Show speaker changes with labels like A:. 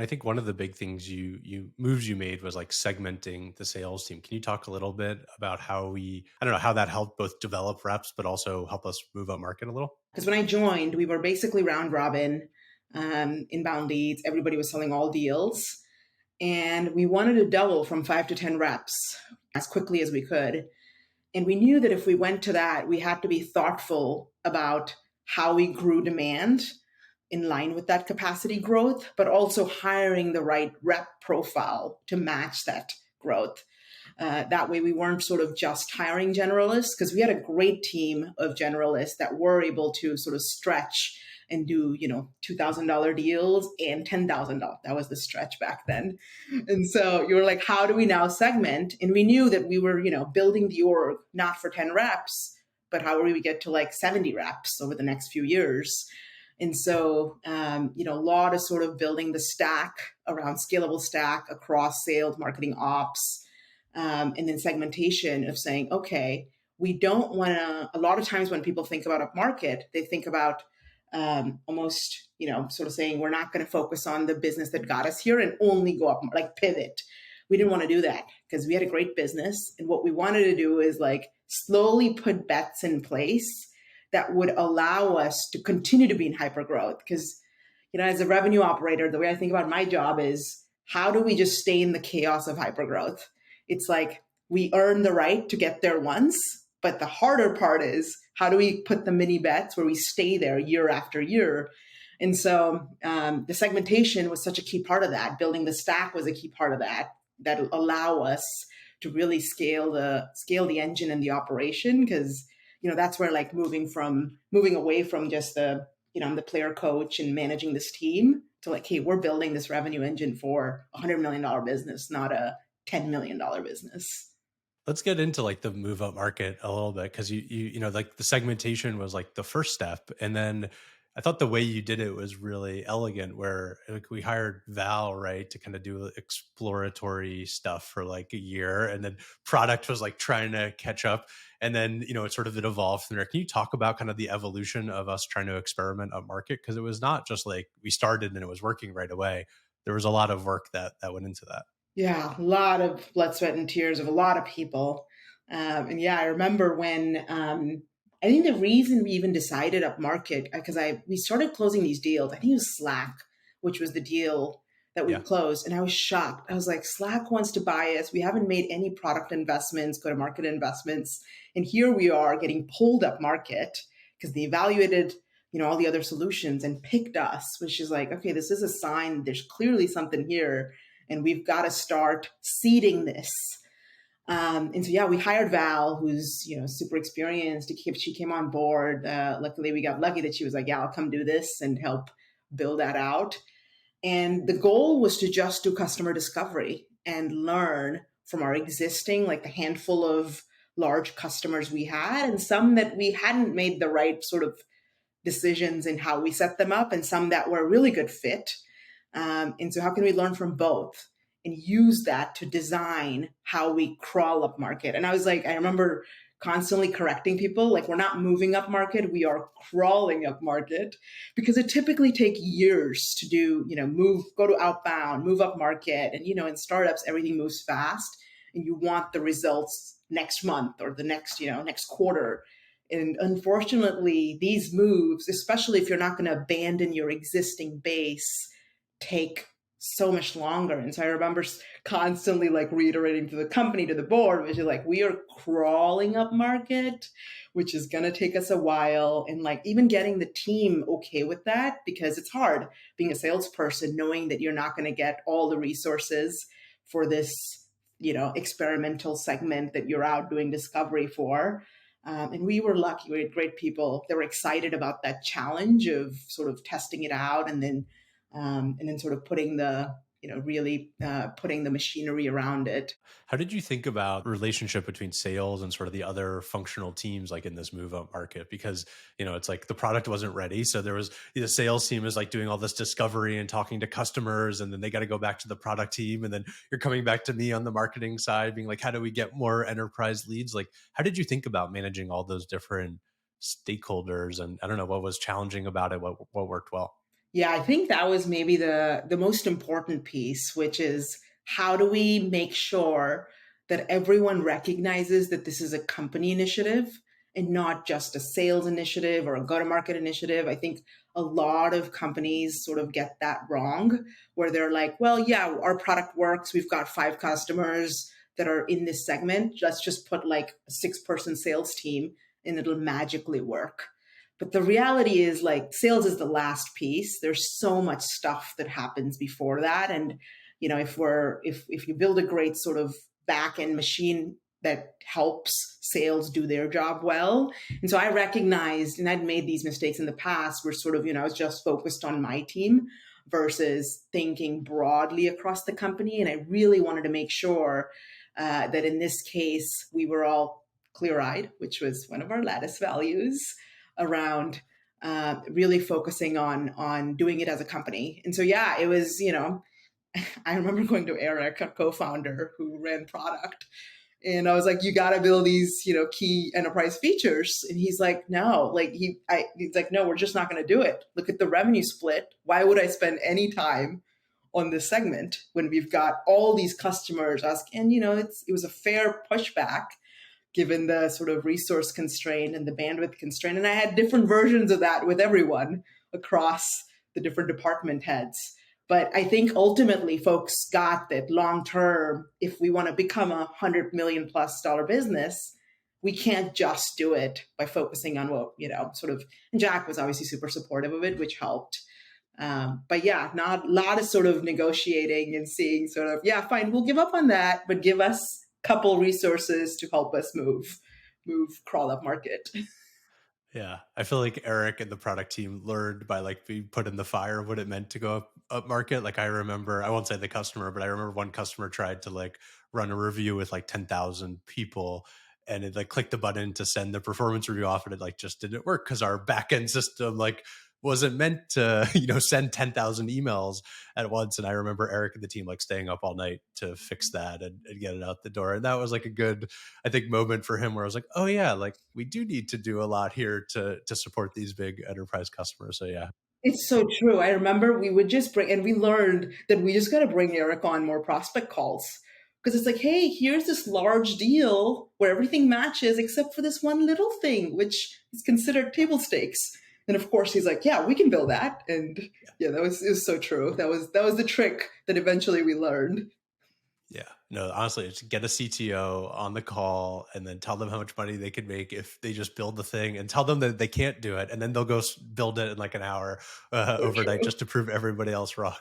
A: I think one of the big things you moves you made was like segmenting the sales team. Can you talk a little bit about how I don't know, how that helped both develop reps, but also help us move up market a little?
B: Because when I joined, we were basically round robin, inbound leads. Everybody was selling all deals. And we wanted to double from 5 to 10 reps as quickly as we could. And we knew that if we went to that, we had to be thoughtful about how we grew demand in line with that capacity growth, but also hiring the right rep profile to match that growth. That way, we weren't sort of just hiring generalists because we had a great team of generalists that were able to sort of stretch and do, $2,000 deals and $10,000. That was the stretch back then. And so you were like, how do we now segment? And we knew that we were, building the org not for 10 reps, but how do we get to like 70 reps over the next few years? And so, a lot of sort of building the stack around scalable stack across sales, marketing, ops, and then segmentation of saying, okay, we don't want to, a lot of times when people think about upmarket, they think about almost, sort of saying, we're not going to focus on the business that got us here and only go up, like pivot. We didn't want to do that because we had a great business. And what we wanted to do is like slowly put bets in place that would allow us to continue to be in hyper growth. Because, as a revenue operator, the way I think about my job is how do we just stay in the chaos of hyper growth? It's like we earn the right to get there once, but the harder part is how do we put the mini bets where we stay there year after year? And so the segmentation was such a key part of that. Building the stack was a key part of that allow us to really scale the engine and the operation because that's where like moving away from just the player coach and managing this team to like, hey, we're building this revenue engine for $100 million business, not a $10 million business.
A: Let's get into like the move up market a little bit because like the segmentation was like the first step, and then I thought the way you did it was really elegant. Where like we hired Val right to kind of do exploratory stuff for like a year, and then product was like trying to catch up, and then it evolved from there. Can you talk about kind of the evolution of us trying to experiment up market because it was not just like we started and it was working right away. There was a lot of work that went into that.
B: Yeah, a lot of blood, sweat, and tears of a lot of people. And yeah, I remember when I think the reason we even decided up market because we started closing these deals. I think it was Slack, which was the deal that we
A: Yeah.
B: closed, and I was shocked. I was like, Slack wants to buy us. We haven't made any product investments, go to market investments, and here we are getting pulled up market because they evaluated all the other solutions and picked us, which is like, okay, this is a sign. There's clearly something here and we've got to start seeding this. And so, yeah, we hired Val, who's, super experienced. She came on board. Luckily, we got lucky that she was like, yeah, I'll come do this and help build that out. And the goal was to just do customer discovery and learn from our existing, like the handful of large customers we had and some that we hadn't made the right sort of decisions in how we set them up and some that were a really good fit. And so how can we learn from both and use that to design how we crawl up market? And I was like, I remember constantly correcting people, like we're not moving up market, we are crawling up market because it typically takes years to do, go to outbound, move up market. And, in startups, everything moves fast and you want the results next month or the next, next quarter. And unfortunately, these moves, especially if you're not going to abandon your existing base, take so much longer. And so I remember constantly like reiterating to the company, to the board, which is like, we are crawling up market, which is going to take us a while. And like even getting the team okay with that, because it's hard being a salesperson, knowing that you're not going to get all the resources for this, experimental segment that you're out doing discovery for. And we were lucky. We had great people that were excited about that challenge of sort of testing it out and then sort of putting the, really putting the machinery around it.
A: How did you think about relationship between sales and sort of the other functional teams like in this move up market? Because, it's like the product wasn't ready. So there was the sales team is like doing all this discovery and talking to customers, and then they got to go back to the product team. And then you're coming back to me on the marketing side being like, how do we get more enterprise leads? Like, how did you think about managing all those different stakeholders? And I don't know what was challenging about it, what worked well.
B: Yeah, I think that was maybe the most important piece, which is how do we make sure that everyone recognizes that this is a company initiative and not just a sales initiative or a go-to-market initiative. I think a lot of companies sort of get that wrong, where they're like, well, yeah, our product works. We've got 5 customers that are in this segment. Let's just put like a 6-person sales team and it'll magically work. But the reality is, like, sales is the last piece. There's so much stuff that happens before that. And, if you build a great sort of back end machine that helps sales do their job well. And so I recognized, and I'd made these mistakes in the past where sort of, I was just focused on my team versus thinking broadly across the company. And I really wanted to make sure that in this case, we were all clear eyed, which was one of our Lattice values around really focusing on doing it as a company. And so yeah, it was, I remember going to Eric, a co-founder who ran product, and I was like, you got to build these, key enterprise features. And he's like, no, like he's like, no, we're just not going to do it. Look at the revenue split. Why would I spend any time on this segment when we've got all these customers asking? And it was a fair pushback given the sort of resource constraint and the bandwidth constraint. And I had different versions of that with everyone across the different department heads. But I think ultimately folks got that long term, if we want to become $100 million+ business, we can't just do it by focusing on what, sort of, and Jack was obviously super supportive of it, which helped. But yeah, not a lot of sort of negotiating and seeing sort of, yeah, fine, we'll give up on that, but give us a couple resources to help us move crawl up market.
A: Yeah, I feel like Eric and the product team learned by like being put in the fire what it meant to go up market. Like I remember, I won't say the customer, but I remember one customer tried to like run a review with like 10,000 people, and it like clicked the button to send the performance review off, and it like just didn't work because our back end system like wasn't meant to send 10,000 emails at once. And I remember Eric and the team like staying up all night to fix that and get it out the door. And that was like a good, I think, moment for him where I was like, oh yeah, like we do need to do a lot here to support these big enterprise customers. So yeah.
B: It's so true. I remember we would just bring, and we learned that we just got to bring Eric on more prospect calls because it's like, hey, here's this large deal where everything matches except for this one little thing, which is considered table stakes. And of course, he's like, yeah, we can build that. And yeah, it was so true. That was the trick that eventually we learned.
A: Yeah. No, honestly, just get a CTO on the call and then tell them how much money they can make if they just build the thing, and tell them that they can't do it. And then they'll go build it in like an hour
B: So
A: overnight
B: true.
A: just to prove everybody else wrong.